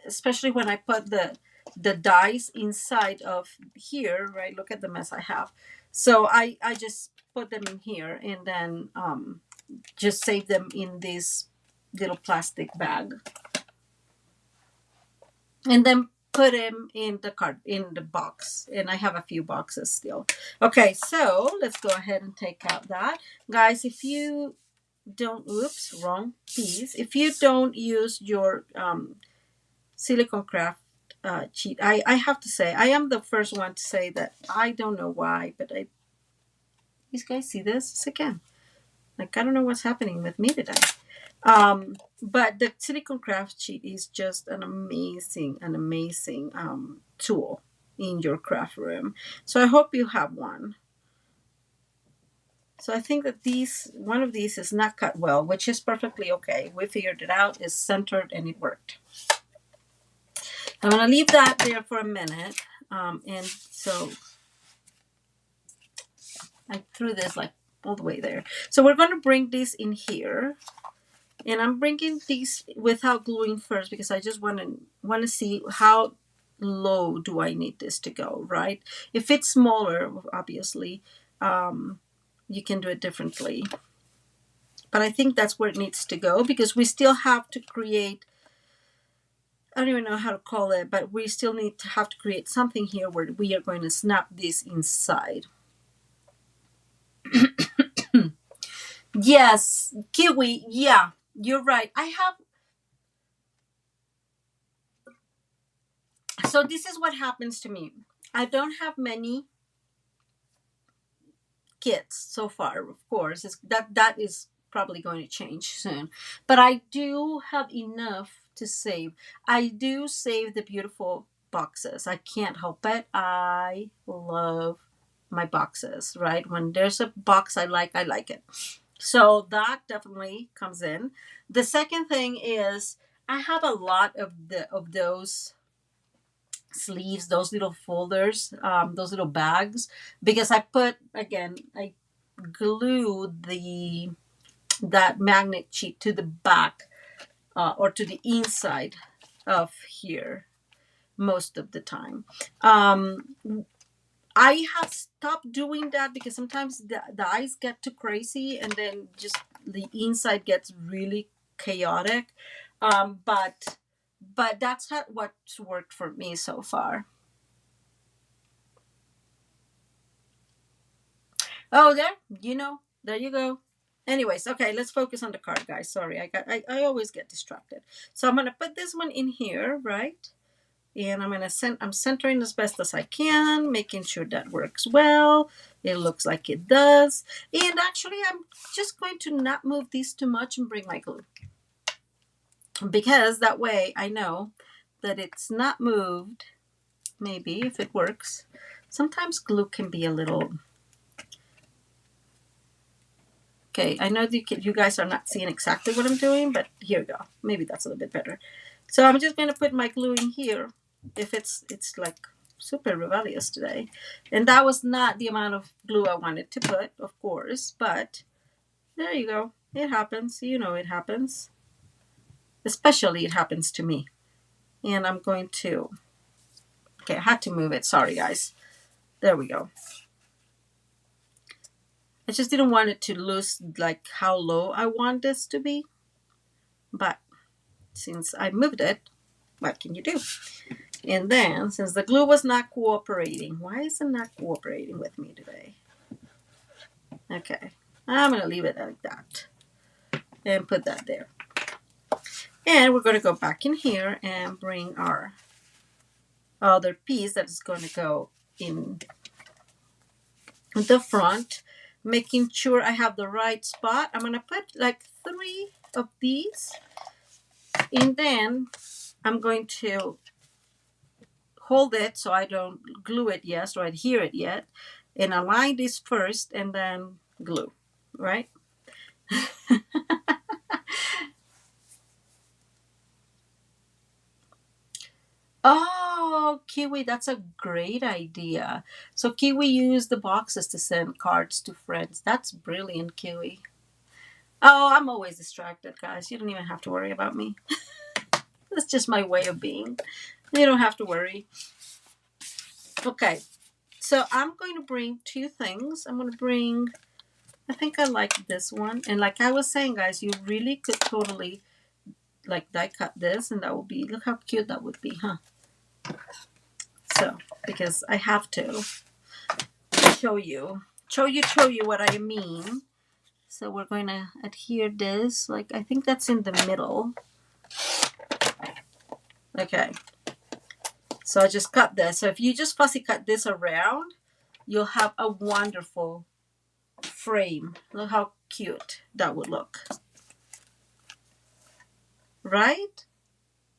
especially when I put the dies inside of here, right? Look at the mess I have. So I just put them in here and then just save them in this little plastic bag. And then put them in the box. And I have a few boxes still. Okay, so let's go ahead and take out that. Guys, if you don't, oops, wrong piece. If you don't use your silicone craft cheat, I have to say, I am the first one to say that I don't know why, but these guys see this again. Like, I don't know what's happening with me today. But the silicone craft sheet is just an amazing tool in your craft room. So I hope you have one. So I think that one of these is not cut well, which is perfectly okay. We figured it out. It's centered and it worked. I'm going to leave that there for a minute. And so I threw this like all the way there. So we're going to bring this in here. And I'm bringing these without gluing first because I just want to see how low do I need this to go, right? If it's smaller, obviously, you can do it differently. But I think that's where it needs to go because we still have to create, I don't even know how to call it, but we still need to have to create something here where we are going to snap this inside. Yes, Kiwi, yeah, you're right. So this is what happens to me. I don't have many kits so far, of course. That is probably going to change soon. But I do have enough to save. I do save the beautiful boxes. I can't help it. I love my boxes, right? When there's a box I like it. So that definitely comes in. The second thing is I have a lot of those sleeves, those little folders, those little bags, because I glue that magnet sheet to the back or to the inside of here most of the time. I have stopped doing that because sometimes the eyes get too crazy and then just the inside gets really chaotic. But that's what's worked for me so far. Oh, there you go. Anyways, okay, let's focus on the card, guys. Sorry, I always get distracted. So I'm gonna put this one in here, right? And I'm centering as best as I can, making sure that works well. It looks like it does. And actually, I'm just going to not move these too much and bring my glue, because that way I know that it's not moved. Maybe if it works. Sometimes glue can be a little... Okay, I know you guys are not seeing exactly what I'm doing, but here we go. Maybe that's a little bit better. So I'm just going to put my glue in here. If it's like super rebellious today. And that was not the amount of glue I wanted to put, of course, but there you go. It happens. You know it happens. Especially it happens to me. And I'm going to... Okay, I had to move it. Sorry, guys. There we go. I just didn't want it to lose like how low I want this to be. But since I moved it, what can you do? And then, since the glue was not cooperating, why is it not cooperating with me today? Okay, I'm going to leave it like that and put that there. And we're going to go back in here and bring our other piece that is going to go in the front, making sure I have the right spot. I'm going to put like 3 of these, and then I'm going to hold it so I don't glue it yet or adhere it yet, and align this first and then glue, right? Oh, Kiwi, that's a great idea. So Kiwi used the boxes to send cards to friends. That's brilliant, Kiwi. Oh, I'm always distracted, guys. You don't even have to worry about me. That's just my way of being. You don't have to worry. Okay, so I'm going to bring 2 things. I'm going to bring... I think I like this one. And like I was saying, guys, you really could totally like die cut this, and that would be... Look how cute that would be, huh? So, because I have to show you what I mean. So we're going to adhere this, like I think that's in the middle. Okay. So I just cut this. So if you just fussy cut this around, you'll have a wonderful frame. Look how cute that would look. Right?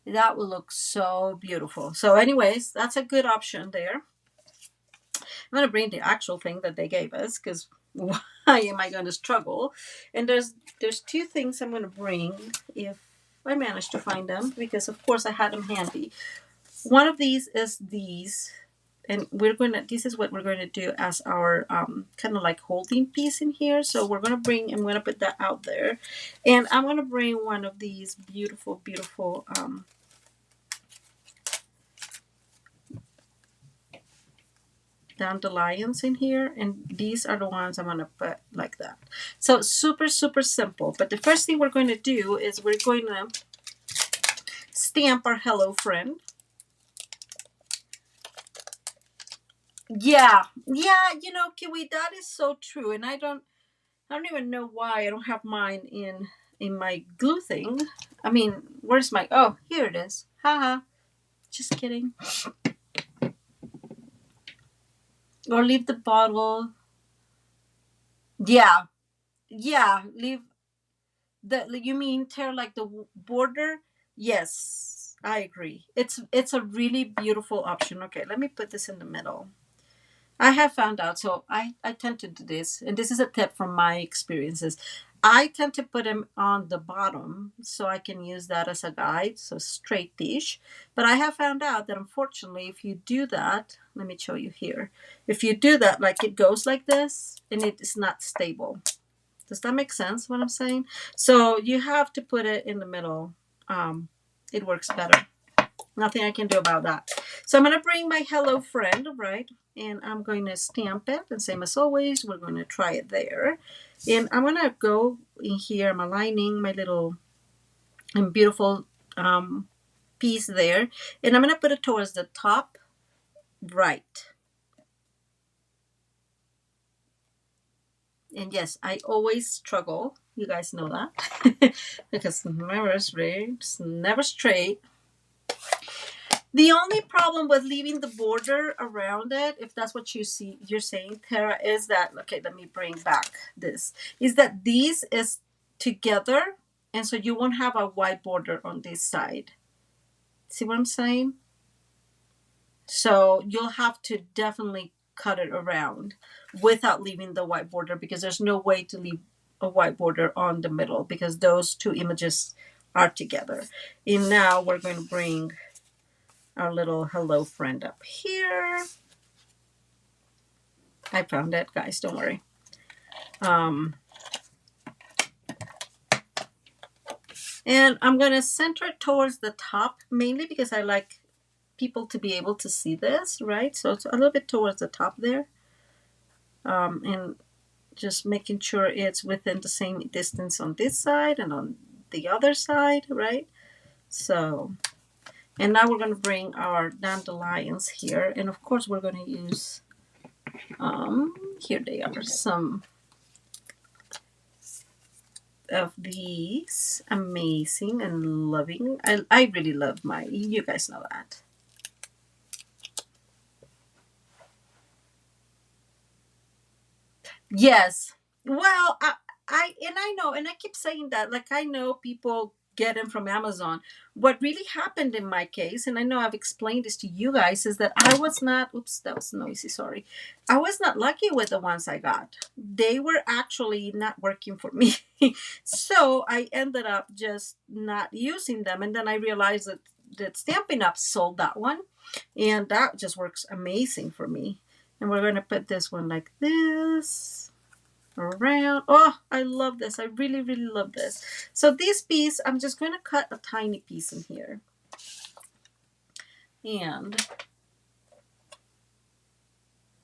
That would look so beautiful. So anyways, that's a good option there. I'm going to bring the actual thing that they gave us, because why am I going to struggle? And there's 2 things I'm going to bring if I manage to find them, because of course I had them handy. One of these is these, and this is what we're going to do as our kind of like holding piece in here. So I'm going to put that out there, and I'm going to bring one of these beautiful dandelions in here, and these are the ones I'm going to put like that. So super simple. But the first thing we're going to do is we're going to stamp our hello friend. Yeah, you know, Kiwi, that is so true. And I don't even know why I don't have mine in my glue thing. I mean, where's my... Oh, here it is. Haha. Just kidding. Or leave the bottle. Yeah, leave you mean tear like the border? Yes, I agree. It's a really beautiful option. Okay, let me put this in the middle. I have found out, so I tend to do this, and this is a tip from my experiences. I tend to put them on the bottom so I can use that as a guide, so straight dish. But I have found out that unfortunately, if you do that, let me show you here. If you do that, like it goes like this, and it is not stable. Does that make sense what I'm saying? So you have to put it in the middle. It works better. Nothing I can do about that. So I'm going to bring my hello friend, right? And I'm going to stamp it. And same as always, we're going to try it there. And I'm going to go in here. I'm aligning my little and beautiful piece there. And I'm going to put it towards the top right. And yes, I always struggle. You guys know that. Because never straight. The only problem with leaving the border around it, if that's what you're saying, Tara, is that, okay, let me bring back this, is that these is together, and so you won't have a white border on this side. See what I'm saying? So you'll have to definitely cut it around without leaving the white border, because there's no way to leave a white border on the middle because those two images are together. And now we're going to bring our little hello friend up here. I found it, guys, don't worry. And I'm going to center it towards the top, mainly because I like people to be able to see this, right? So it's a little bit towards the top there. And just making sure it's within the same distance on this side and on the other side, right? So, and now we're going to bring our dandelions here. And of course, we're going to use, here they are, some of these amazing and loving. I really love you guys know that. Yes. Well, I know, and I keep saying that, like, I know people get them from Amazon. What really happened in my case, and I know I've explained this to you guys, is that I was not, oops, that was noisy, sorry. I was not lucky with the ones I got. They were actually not working for me. So I ended up just not using them. And then I realized that Stampin' Up sold that one. And that just works amazing for me. And we're going to put this one like this around. Oh, I love this. I really, really love this. So this piece, I'm just going to cut a tiny piece in here. And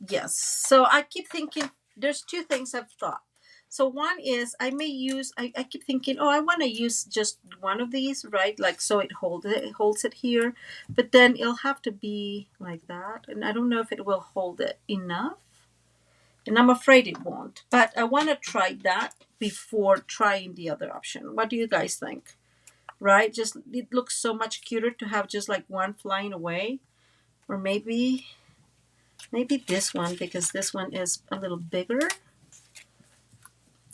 yes, so I keep thinking there's two things I've thought. So one is I may use, I keep thinking, oh, I want to use just one of these, right? Like, so it holds it here, but then it'll have to be like that. And I don't know if it will hold it enough. And I'm afraid it won't. But I want to try that before trying the other option. What do you guys think? Right? Just, it looks so much cuter to have just like one flying away. Or maybe this one, because this one is a little bigger.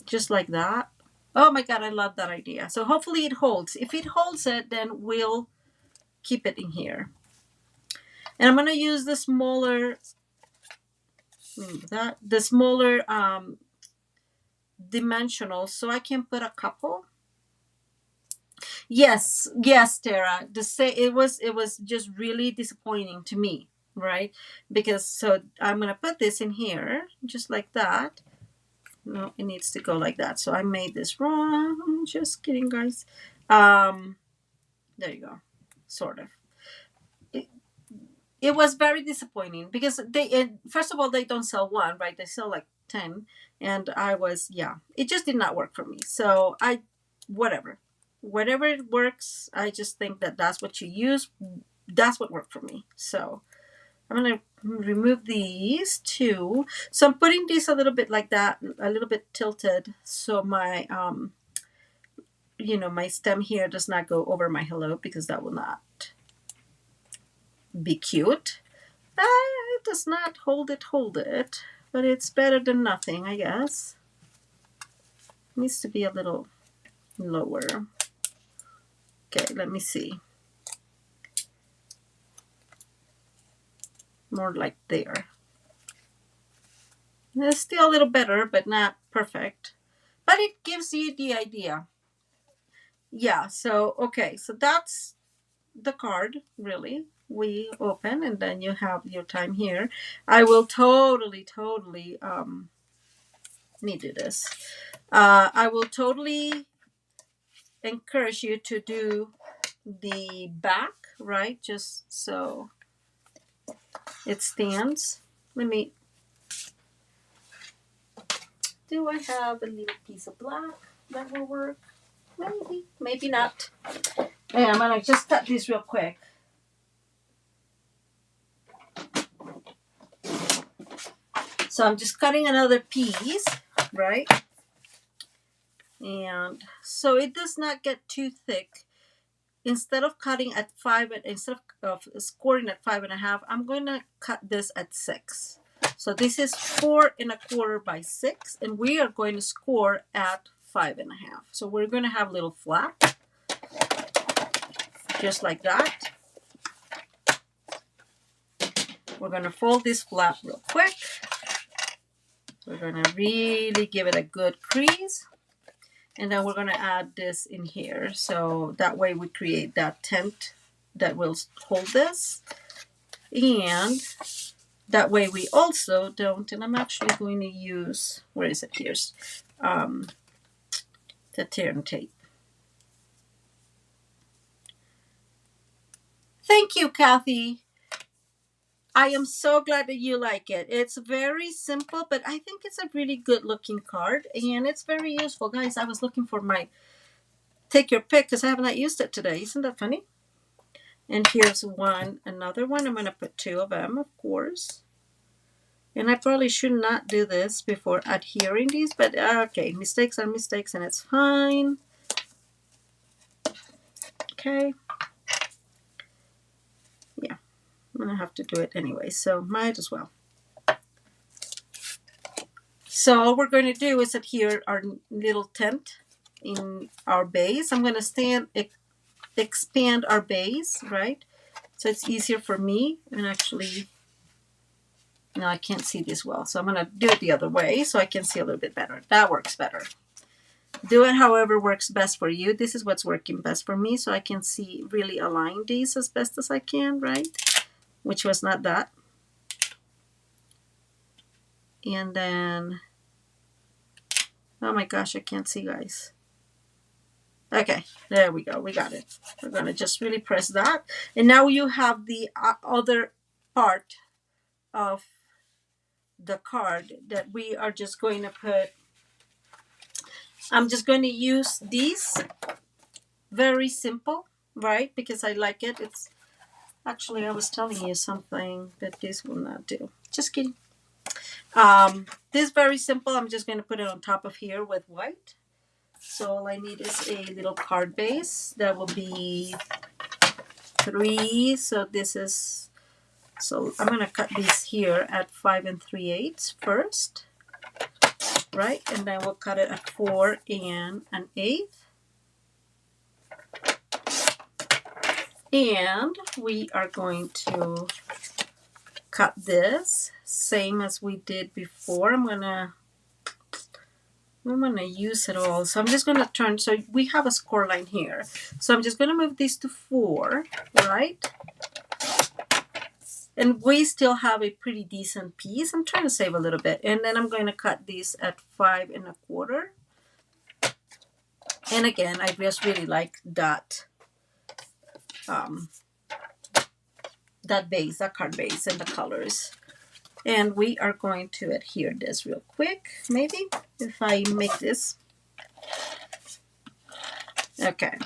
Just like that. Oh my God, I love that idea. So hopefully it holds. If it holds it, then we'll keep it in here. And I'm going to use the smaller, the smaller dimensional, so I can put a couple. Yes, Tara. It was just really disappointing to me, right? Because so I'm gonna put this in here just like that. No, it needs to go like that. So I made this wrong. Just kidding, guys. There you go. Sort of. It was very disappointing because first of all, they don't sell one, right? They sell like 10, and it just did not work for me. So whatever it works. I just think that that's what you use. That's what worked for me. So I'm gonna remove these two. So I'm putting these a little bit like that, a little bit tilted, so my my stem here does not go over my hello, because that will not be cute. It does not hold it, but it's better than nothing, I guess. It needs to be a little lower. Okay, let me see. More like there. It's still a little better, but not perfect. But it gives you the idea. Yeah, so, okay, so that's the card, really. We open, and then you have your time here. I will totally need to do this. I will totally encourage you to do the back, right? Just so it stands. Do I have a little piece of black that will work? Maybe not. Yeah, I'm gonna just cut this real quick. So I'm just cutting another piece, right? And so it does not get too thick. instead of cutting at 5, instead of scoring at 5.5, I'm going to cut this at 6. So this is 4.25 by 6, and we are going to score at 5.5. So we're going to have a little flap, just like that. We're going to fold this flap real quick. We're going to really give it a good crease. And then we're going to add this in here. So that way we create that tent that will hold this. And that way we also don't, and I'm actually going to use, where is it? Here's the tear tape. Thank you, Kathy. I am so glad that you like it. It's very simple, but I think it's a really good looking card and it's very useful. Guys, I was looking for my take your pick because I have not used it today. Isn't that funny? And here's another one. I'm going to put 2 of them, of course. And I probably should not do this before adhering these, but okay, mistakes are mistakes and it's fine. Okay. Yeah, I'm going to have to do it anyway, so might as well. So all we're going to do is adhere our little tent in our base. I'm going to expand our base, right? So it's easier for me. And actually, no, I can't see this well. So I'm going to do it the other way so I can see a little bit better. That works better. Do it however works best for you. This is what's working best for me, so I can see, really align these as best as I can, right? Which was not that. And then, oh my gosh, I can't see, guys. Okay, there we go. We got it. We're going to just really press that. And now you have the other part of the card that we are just going to put. I'm just going to use these. Very simple, right? Because I like it. It's actually, I was telling you something that this will not do. Just kidding. This is very simple. I'm just going to put it on top of here with white. So all I need is a little card base. That will be 3. So this is, so I'm going to cut these here at 5 3/8 first, right? And then we'll cut it at 4 1/8. And we are going to cut this same as we did before. I'm gonna use it all. So I'm just gonna turn, so we have a score line here. So I'm just gonna move this to 4, right? And we still have a pretty decent piece. I'm trying to save a little bit. And then I'm going to cut these at 5 1/4. And again, I just really like that that base, that card base, and the colors. And we are going to adhere this real quick, maybe, if I make this. Okay.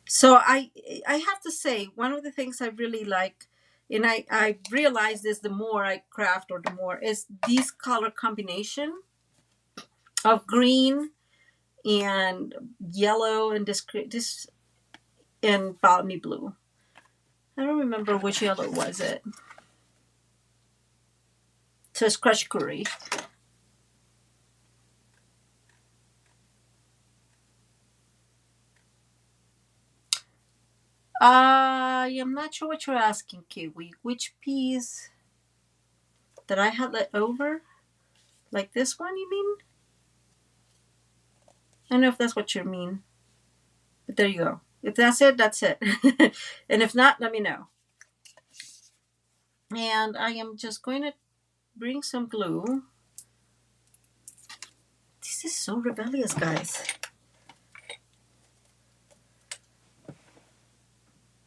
So I have to say, one of the things I really like, and I realize this the more I craft or the more, is this color combination of green and yellow and this and balmy blue. I don't remember which yellow was it. So it's crushed curry. I am not sure what you're asking, Kiwi. Which piece that I had left over? Like this one, you mean? I don't know if that's what you mean. But there you go. If that's it, that's it. And if not, let me know. And I am just going to bring some glue. This is so rebellious, guys.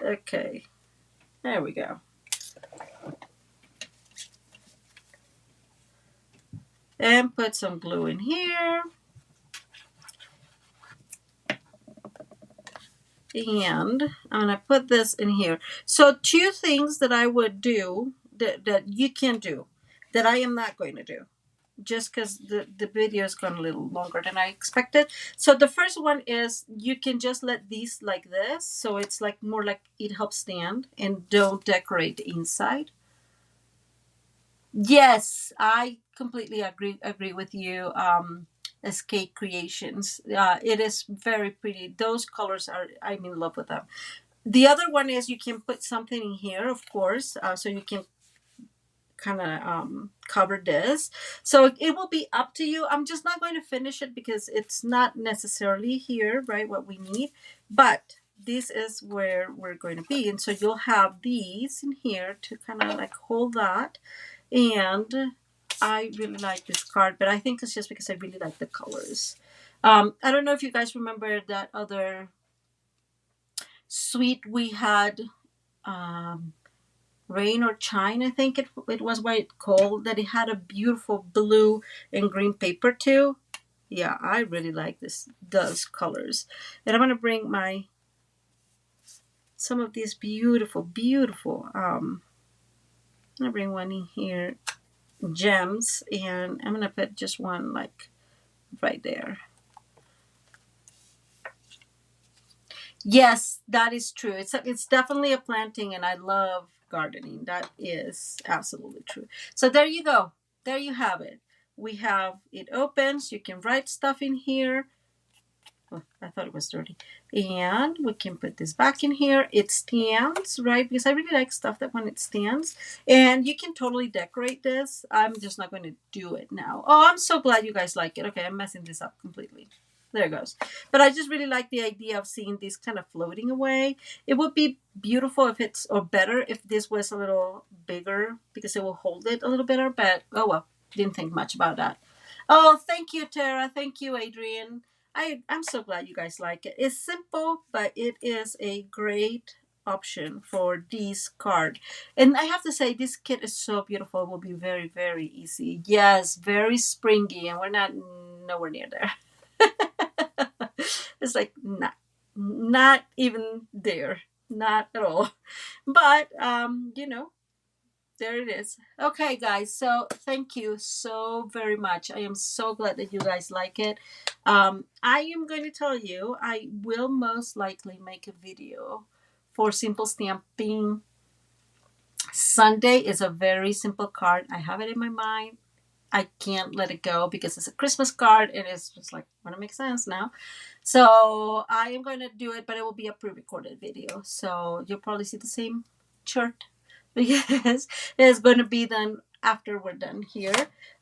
Okay. There we go. And put some glue in here. And I'm going to put this in here. So 2 things that I would do that you can do that I am not going to do. just because the video has gone a little longer than I expected. So the first one is you can just let these like this. So it's like more like it helps stand, and don't decorate the inside. Yes, I completely agree with you. Escape Creations. It is very pretty. Those colors are, I'm in love with them. The other one is you can put something in here, of course, so you can kind of cover this. So it will be up to you. I'm just not going to finish it because it's not necessarily here, right, what we need. But this is where we're going to be. And so you'll have these in here to kind of like hold that. And I really like this card, but I think it's just because I really like the colors. I don't know if you guys remember that other suite we had, um, Rain or Shine, I think it was what it called, that it had a beautiful blue and green paper too. Yeah, I really like those colors. And I'm going to bring some of these beautiful, I'm going to bring one in here, gems, and I'm going to put just one like right there. Yes, that is true. It's definitely a planting, and I love gardening. That is absolutely true. So there you go. There you have it. We have it opens. You can write stuff in here. Oh, I thought it was dirty. And we can put this back in here. It stands, right? Because I really like stuff that when it stands. And you can totally decorate this. I'm just not going to do it now. Oh, I'm so glad you guys like it. Okay, I'm messing this up completely. There it goes. But I just really like the idea of seeing this kind of floating away. It would be beautiful if it's, or better if this was a little bigger because it will hold it a little better. But oh well, didn't think much about that. Oh, thank you, Tara. Thank you, Adrian. I'm so glad you guys like it. It's simple, but it is a great option for this card. And I have to say, this kit is so beautiful. It will be very easy. Yes, very springy, and we're not nowhere near there. It's like not even there, not at all. But there it is. Okay, guys. So thank you so very much. I am so glad that you guys like it. I am going to tell you, I will most likely make a video for simple stamping. Sunday is a very simple card. I have it in my mind. I can't let it go because it's a Christmas card and it's just like, want to make sense now. So I am going to do it, but it will be a pre-recorded video. So you'll probably see the same shirt because it's going to be done after we're done here.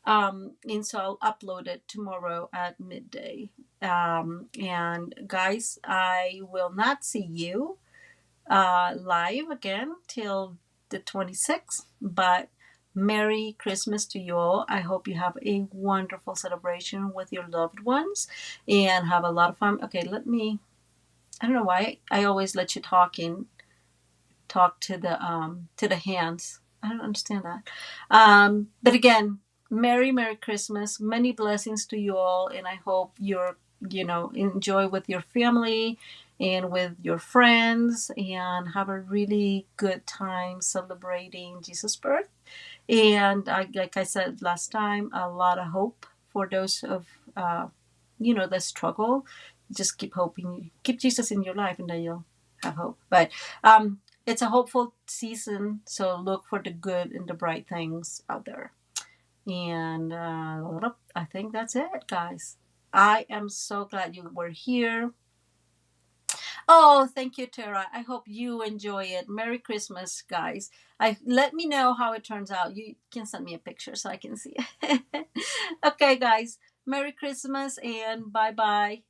And so I'll upload it tomorrow at midday. And guys, I will not see you live again till the 26th, but Merry Christmas to you all. I hope you have a wonderful celebration with your loved ones and have a lot of fun. Okay, I don't know why I always let you talk to the hands. I don't understand that. But again, Merry Christmas. Many blessings to you all, and I hope enjoy with your family and with your friends and have a really good time celebrating Jesus' birth. And like I said last time, a lot of hope for those of the struggle. Just keep hoping, keep Jesus in your life, and then you'll have hope. But it's a hopeful season, so look for the good and the bright things out there. And I think that's it, guys. I am so glad you were here. Oh, thank you, Tara. I hope you enjoy it. Merry Christmas, guys. Let me know how it turns out. You can send me a picture so I can see it. Okay, guys. Merry Christmas and bye-bye.